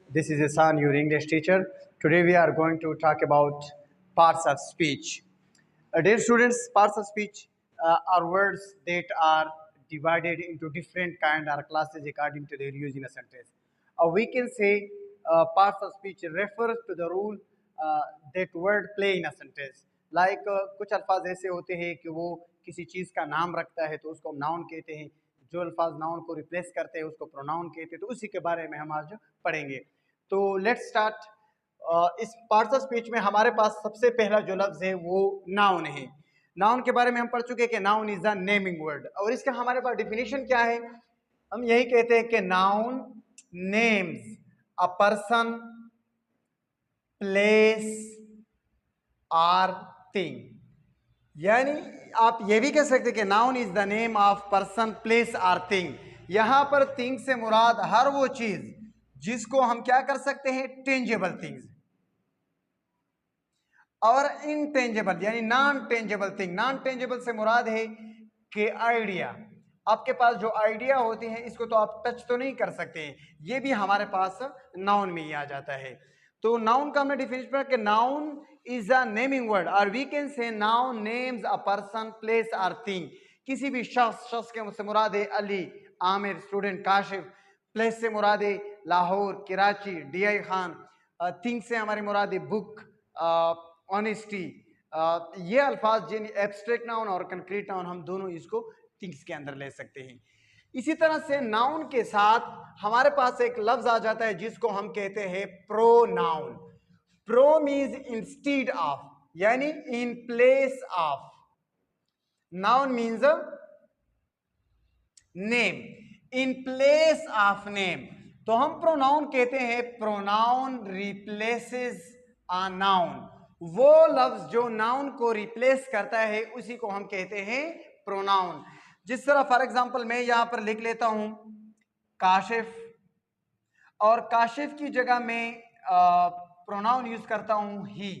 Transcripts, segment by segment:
This is Isan, your English teacher. Today we are going to talk about parts of speech. Dear students, parts of speech are words that are divided into different kind or classes according to their use in a sentence. We can say parts of speech refers to the rule that word play in a sentence. Like कुछ अल्फाज ऐसे होते हैं कि वो किसी चीज़ का नाम रखता है तो उसको नाउन कहते हैं, जो अल्फाज नाउन को रिप्लेस करते हैं उसको प्रोनाउन कहते हैं। तो उसी के बारे में हम आज पढ़ेंगे। तो लेट्स स्टार्ट। इस पार्ट्स ऑफ स्पीच में हमारे पास सबसे पहला जो लफ्ज है वो नाउन है। नाउन के बारे में हम पढ़ चुके हैं कि noun is the naming word, और इसका हमारे पास डिफिनेशन क्या है। हम यही कहते हैं कि noun names a person, place or thing. यानी आप ये भी कह सकते हैं कि noun is the name of person, place or thing. यहां पर थिंग से मुराद हर वो चीज जिसको हम क्या कर सकते हैं, टेंजेबल थिंग्स, और इनटेंजेबल यानी non tangible thing. Non tangible से मुराद है कि आइडिया, आपके पास जो आइडिया होती है इसको तो आप टच तो नहीं कर सकते, ये भी हमारे पास नाउन में ही आ जाता है। तो नाउन का हमने डिफिनेशन पढ़ा कि noun is a naming word, और we can say noun names a person, place or thing. किसी भी शख्स के से मुराद है अली, आमिर, स्टूडेंट, काशिफ। प्लेस से मुराद है लाहौर, कराची, DI खान। थिंग से हमारी मुराद है बुक, ऑनेस्टी। ये अल्फाज जिन एब्स्ट्रैक्ट नाउन और कंक्रीट नाउन हम दोनों इसको थिंग्स के अंदर ले सकते हैं। इसी तरह से नाउन के साथ हमारे पास एक लफ्ज आ जाता है जिसको हम कहते हैं pronoun. Pro means instead of, यानी in place of. Noun means name, in place of name. तो हम प्रोनाउन कहते हैं प्रोनाउन रिप्लेसेस अ नाउन। वो लफ्ज जो नाउन को रिप्लेस करता है उसी को हम कहते हैं प्रोनाउन। जिस तरह फॉर एग्जांपल मैं यहां पर लिख लेता हूं काशिफ, और काशिफ की जगह मैं प्रोनाउन यूज करता हूं ही।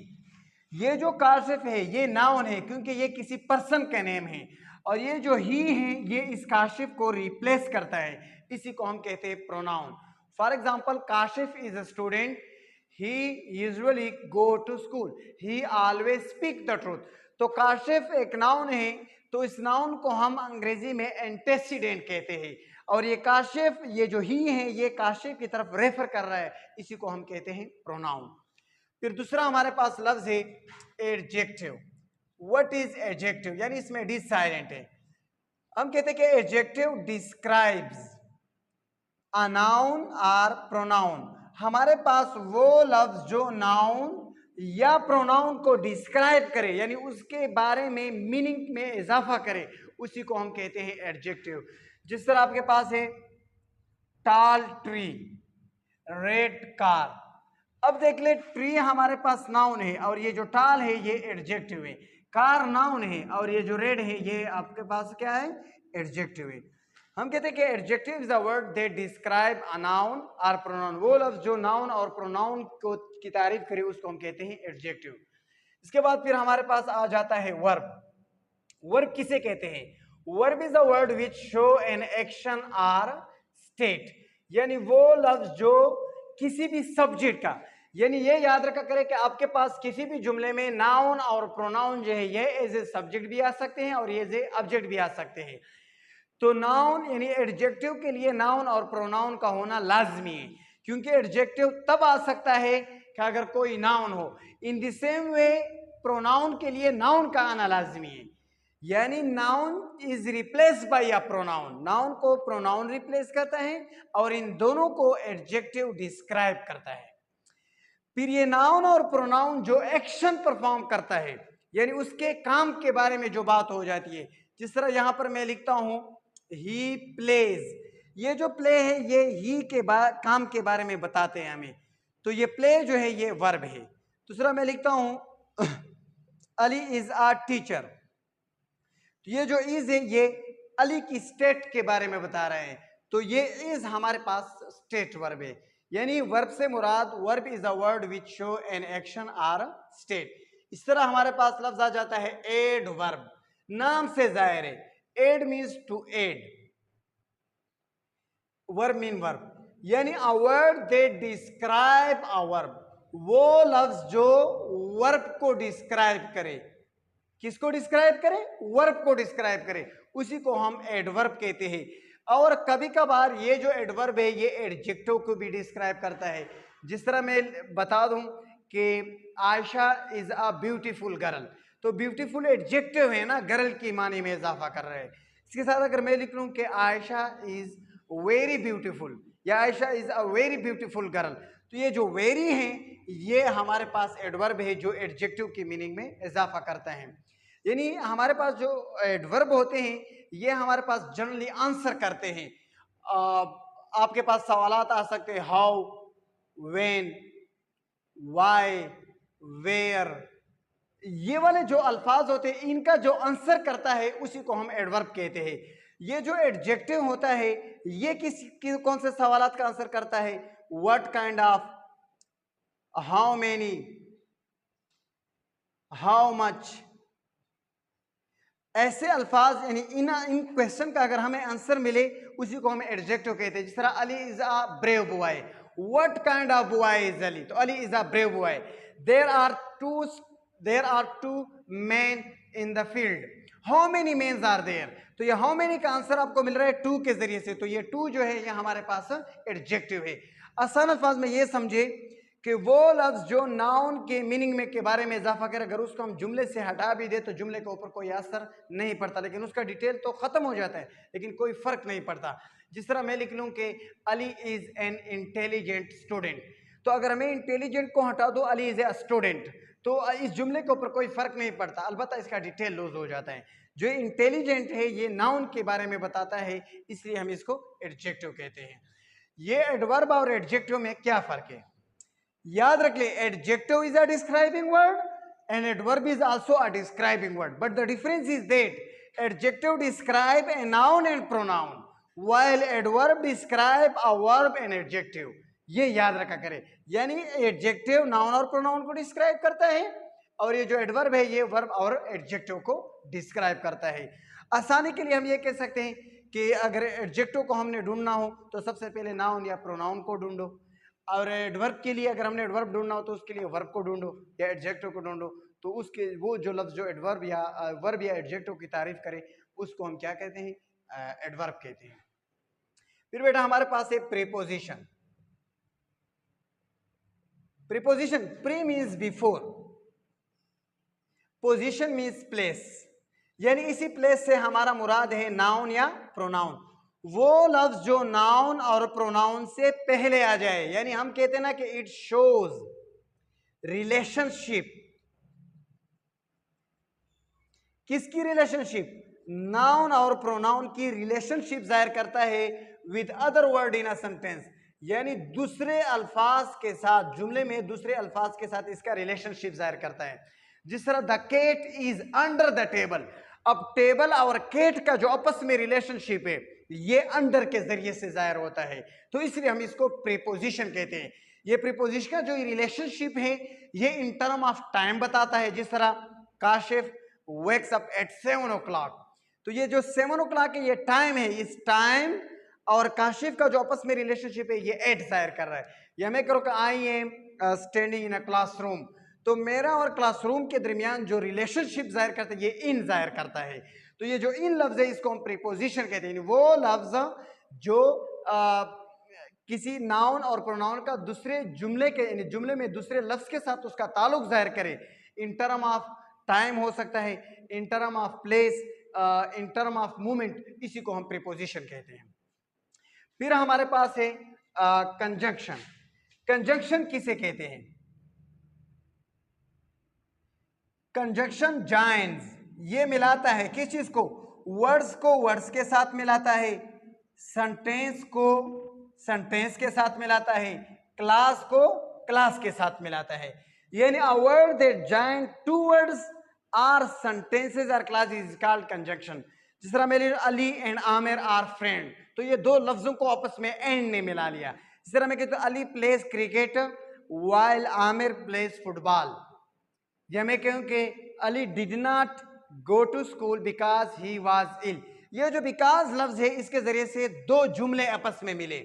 ये जो काशिफ है ये नाउन है क्योंकि ये किसी पर्सन का नेम है, और ये जो ही है ये इस काशिफ को रिप्लेस करता है, इसी को हम कहते हैं pronoun. For example Kashif is a student, he usually go to school, he always speak the truth. तो काशिफ एक नाउन है, तो इस नाउन को हम अंग्रेजी में एंटेसिडेंट कहते हैं, और ये काशिफ, ये जो ही है ये काशिफ की तरफ रेफर कर रहा है, इसी को हम कहते हैं प्रोनाउन। फिर दूसरा हमारे पास लफ्ज है एडजेक्टिव। व्हाट इज एडजेक्टिव, यानी इसमें डी साइलेंट है। हम कहते हैं कि एडजेक्टिव डिस्क्राइब्स अ नाउन और प्रोनाउन। हमारे पास वो लफ्ज जो नाउन या प्रोनाउन को डिस्क्राइब करे, यानी उसके बारे में मीनिंग में इजाफा करे, उसी को हम कहते हैं एडजेक्टिव। जिस तरह आपके पास है टाल ट्री, रेड कार। अब देख ले, ट्री हमारे पास नाउन है और ये जो टाल है ये एडजेक्टिव है, कार नाउन है और ये जो रेड है ये आपके पास क्या है, एडजेक्टिव है। हम कहते हैं कि adjective is the word that describe a noun और प्रोनाउन। वो लफ्ज जो नाउन और प्रोनाउन को की तारीफ करे उसको हम कहते हैं एडजेक्टिव। इसके बाद फिर हमारे पास आ जाता है वर्ब। वर्ब किसे कहते हैं, verb is the word which show an action or state, यानी वो लफ्ज जो किसी भी सब्जेक्ट का, यानी ये याद रखा करें कि आपके पास किसी भी जुमले में नाउन और प्रोनाउन जो है ये एज ए सब्जेक्ट भी आ सकते हैं और एज ए ऑब्जेक्ट भी आ सकते हैं। तो नाउन यानी एडजेक्टिव के लिए नाउन और प्रोनाउन का होना लाजमी है, क्योंकि एडजेक्टिव तब आ सकता है कि अगर कोई नाउन हो। In the same way pronoun के लिए नाउन का आना लाजमी है, यानी noun is replace by a pronoun. Noun को प्रोनाउन रिप्लेस करता है और इन दोनों को एडजेक्टिव डिस्क्राइब करता है। फिर ये नाउन और प्रोनाउन जो एक्शन परफॉर्म करता है, यानी उसके काम के बारे में जो बात हो जाती है। जिस तरह यहां पर मैं लिखता हूं ही प्लेज, ये जो प्ले है ये ही के काम के बारे में बताते हैं हमें, तो ये प्ले जो है ये वर्ब है। दूसरा मैं लिखता हूं अली इज अ टीचर, तो ये जो इज है ये अली की स्टेट के बारे में बता रहे हैं, तो ये इज हमारे पास स्टेट वर्ब है। यानी वर्ब से मुराद verb is a word which show an action or state. इस तरह हमारे पास लफ्ज आ जाता है एड वर्ब, नाम से जाहिर है। Ad means to add, verb mean verb, यानी a word that describe a verb, वो लफ्ज जो वर्ब को डिस्क्राइब करे। किसको डिस्क्राइब करे? वर्ब को डिस्क्राइब करे, उसी को हम एडवर्ब कहते हैं। और कभी कभार ये जो एडवर्ब है ये एडजेक्टिव को भी डिस्क्राइब करता है। जिस तरह मैं बता दूं कि Ayesha is a beautiful girl, तो ब्यूटीफुल एडजेक्टिव है ना, गर्ल की मानी में इजाफा कर रहे हैं। इसके साथ अगर मैं लिख लूं कि आयशा इज वेरी ब्यूटीफुल या Ayesha is a very beautiful girl, तो ये जो वेरी है ये हमारे पास एडवर्ब है जो एडजेक्टिव की मीनिंग में इजाफा करता है। यानी हमारे पास जो एडवर्ब होते हैं ये हमारे पास जनरली आंसर करते हैं। आपके पास सवालात आ सकते हैं, हाउ, व्हेन, व्हाई, वेयर, ये वाले जो अल्फाज होते हैं इनका जो आंसर करता है उसी को हम एडवर्ब कहते हैं। ये जो एडजेक्टिव होता है ये कौन से सवालात का आंसर करता है? What kind of, how many, how much, ऐसे अल्फाज यानी इन क्वेश्चन का अगर हमें आंसर मिले उसी को हम एडजेक्टिव कहते हैं। जिस तरह Ali is a brave boy, what kind of boy is Ali, तो Ali is a brave boy. There are two man in the field, how many mens are there, तो ये हाउ मेनी का आंसर आपको मिल रहा है टू के जरिए से, तो ये टू जो है ये हमारे पास एडजेक्टिव है। आसान अल्फाज में ये समझे कि वो लफ्ज जो नाउन के मीनिंग में के बारे में इजाफा करे, अगर उसको हम जुमले से हटा भी दे तो जुमले के ऊपर कोई असर नहीं पड़ता, लेकिन उसका डिटेल तो खत्म हो जाता है लेकिन कोई फर्क नहीं पड़ता। जिस तरह मैं लिख लूं कि Ali is an intelligent student, तो अगर मैं इंटेलिजेंट को हटा दूं अली इज ए स्टूडेंट, तो इस जुमले के ऊपर कोई फर्क नहीं पड़ता, अलबत्ता इसका डिटेल लूज हो जाता है। जो इंटेलिजेंट है ये नाउन के बारे में बताता है, इसलिए हम इसको एडजेक्टिव कहते हैं। ये एडवर्ब और एडजेक्टिव में क्या फर्क है याद रख ले, adjective is a describing word and adverb is also a describing word, but the difference is that adjective describe a noun and pronoun while adverb describe a verb and adjective। ये याद रखा करें, यानी एडजेक्टिव नाउन और pronoun को describe करता है और ये जो एडवर्ब है ये वर्ब और एडजेक्टिव को डिस्क्राइब करता है। आसानी के लिए हम ये कह सकते हैं कि अगर एडजेक्टिव को हमने ढूंढना हो तो सबसे पहले नाउन या प्रोनाउन को ढूंढो, और एडवर्ब के लिए अगर हमने एडवर्ब ढूंढना हो तो उसके लिए वर्ब को ढूंढो या एडजेक्टिव को ढूंढो, तो उसके वो जो लफ्ज जो एडवर्ब या वर्ब या एडजेक्टिव की तारीफ करे उसको हम क्या कहते हैं? एडवर्ब कहते हैं। फिर बेटा हमारे पास है preposition. Preposition, pre means before, position means place, यानी इसी प्लेस से हमारा मुराद है नाउन या प्रोनाउन, वो लफ्ज जो नाउन और प्रोनाउन से पहले आ जाए, यानी हम कहते हैं ना कि इट शोज रिलेशनशिप। किसकी रिलेशनशिप? नाउन और प्रोनाउन की रिलेशनशिप जाहिर करता है with other word in a sentence, यानी दूसरे अल्फाज के साथ, जुमले में दूसरे अल्फाज के साथ इसका रिलेशनशिप जाहिर करता है। जिस तरह the cat is under the table, अब टेबल और केट का जो आपस में रिलेशनशिप है ये अंडर के जरिए से जाहिर होता है, तो इसलिए हम इसको प्रीपोजिशन कहते हैं। ये प्रीपोजिशन का जो रिलेशनशिप है ये इन टर्म ऑफ टाइम बताता है। जिस तरह Kashif wakes up at 7 o'clock, तो ये जो 7 o'clock है ये टाइम है, इस टाइम और काशिफ का जो आपस में रिलेशनशिप है ये एट जाहिर कर रहा है। या मैं करूँ कि I am standing in a classroom, तो मेरा और क्लासरूम के दरमियान जो रिलेशनशिप जाहिर करता है ये इन जाहिर करता है, तो ये जो इन लफ्ज है इसको हम प्रीपोजिशन कहते हैं। वो लफ्ज जो किसी नाउन और प्रोनाउन का दूसरे जुमले के यानी जुमले में दूसरे लफ्ज के साथ उसका ताल्लुक जाहिर करे, इन टर्म ऑफ टाइम हो सकता है, in term of place, in term of movement, इसी को हम प्रीपोजिशन कहते हैं। फिर हमारे पास है कंजंक्शन। कंजंक्शन किसे कहते हैं? कंजंक्शन जॉइंस, ये मिलाता है किस चीज को? वर्ड्स को वर्ड्स के साथ मिलाता है, सेंटेंस को सेंटेंस के साथ मिलाता है, क्लास को क्लास के साथ मिलाता है। यानी a word that join two words or sentences or clause is called conjunction. जिस तरह मेरे Ali and Aamir are friend, तो ये दो लफ्जों को आपस में एंड ने मिला लिया। जिस तरह मैं कहता हूं Ali plays cricket while Aamir plays football, या मैं कहूं कि Ali did not go to school because he was ill, ये जो बिकॉज लफ्ज है इसके जरिए से दो जुमले आपस में मिले।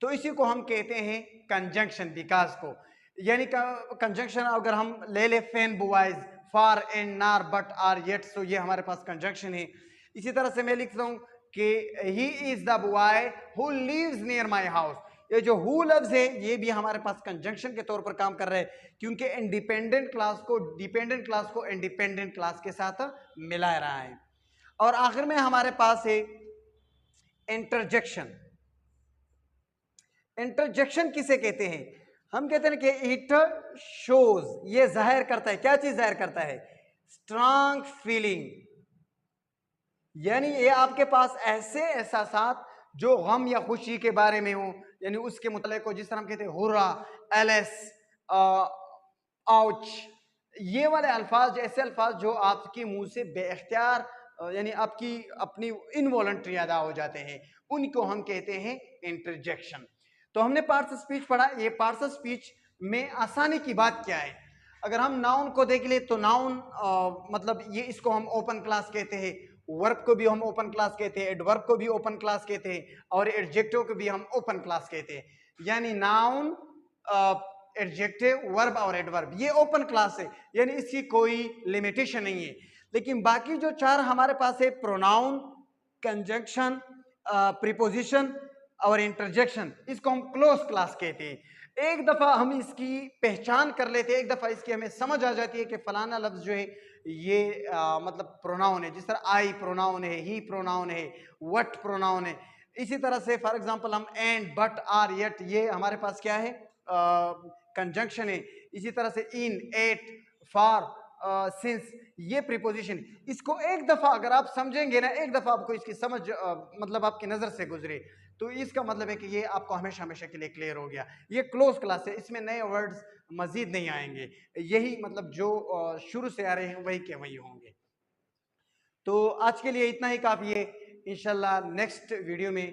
तो इसी को हम कहते हैं कंजंक्शन विकास को। यानी कंजंक्शन अगर हम ले ले फैन बुआइज फार एंड नार बट आर येट, तो ये हमारे पास कंजंक्शन है। इसी तरह से मैं लिखता हूं कि he is the boy who lives near my house. ये जो हु लव्स है ये भी हमारे पास कंजंक्शन के तौर पर काम कर रहे हैं, क्योंकि इंडिपेंडेंट क्लास को डिपेंडेंट क्लास को इंडिपेंडेंट क्लास के साथ मिला रहा है। और आखिर में हमारे पास है इंटरजेक्शन। इंटरजेक्शन किसे कहते हैं? हम कहते हैं कि इट शोज, ये जाहिर करता है, क्या चीज जाहिर करता है? Strong feeling. यानी ये आपके पास ऐसे एहसासात जो गम या खुशी के बारे में हो, यानी उसके मुतालिक हो, जिस तरह हम कहते हैं हुर्रा, एलएस, आउच, ये वाले अल्फाज, ऐसे अल्फाज जो आपके मुंह से बेख्तियार यानी आपकी अपनी इनवॉलंटरी अदा हो जाते हैं, उनको हम कहते हैं इंटरजेक्शन। तो हमने पार्ट्स ऑफ स्पीच पढ़ा। ये पार्ट्स ऑफ स्पीच में आसानी की बात क्या है? अगर हम नाउन को देख ले तो नाउन मतलब ये, इसको हम ओपन क्लास कहते हैं, वर्ब को भी हम ओपन क्लास कहते हैं, एडवर्ब को भी ओपन क्लास कहते हैं, और एडजेक्टिव को भी हम ओपन क्लास कहते हैं। यानी नाउन, एडजेक्टिव, वर्ब और एडवर्ब ये ओपन क्लास है, यानी इसकी कोई लिमिटेशन नहीं है। लेकिन बाकी जो चार हमारे पास है, प्रोनाउन, कंजंक्शन, प्रीपोजिशन और इंटरजेक्शन, इसको हम क्लोज क्लास कहते हैं। एक दफा हम इसकी पहचान कर लेते हैं, एक दफा इसकी हमें समझ आ जाती है कि फलाना लफ्ज जो है ये मतलब प्रोनाउन है। जिस तरह आई प्रोनाउन है, ही प्रोनाउन है, व्हाट प्रोनाउन है। इसी तरह से फॉर एग्जांपल हम एंड, बट, आर, येट, ये हमारे पास क्या है? कंजंक्शन है। इसी तरह से इन, एट, फॉर, सिंस, ये प्रीपोजिशन। इसको एक दफा अगर आप समझेंगे ना, एक दफा आपको इसकी समझ मतलब आपकी नजर से गुजरे, तो इसका मतलब है कि ये आपको हमेशा हमेशा के लिए क्लियर हो गया। ये क्लोज क्लास है, इसमें नए वर्ड्स मजीद नहीं आएंगे। यही मतलब जो शुरू से आ रहे हैं वही के वही होंगे। तो आज के लिए इतना ही काफी है। इंशाल्लाह नेक्स्ट वीडियो में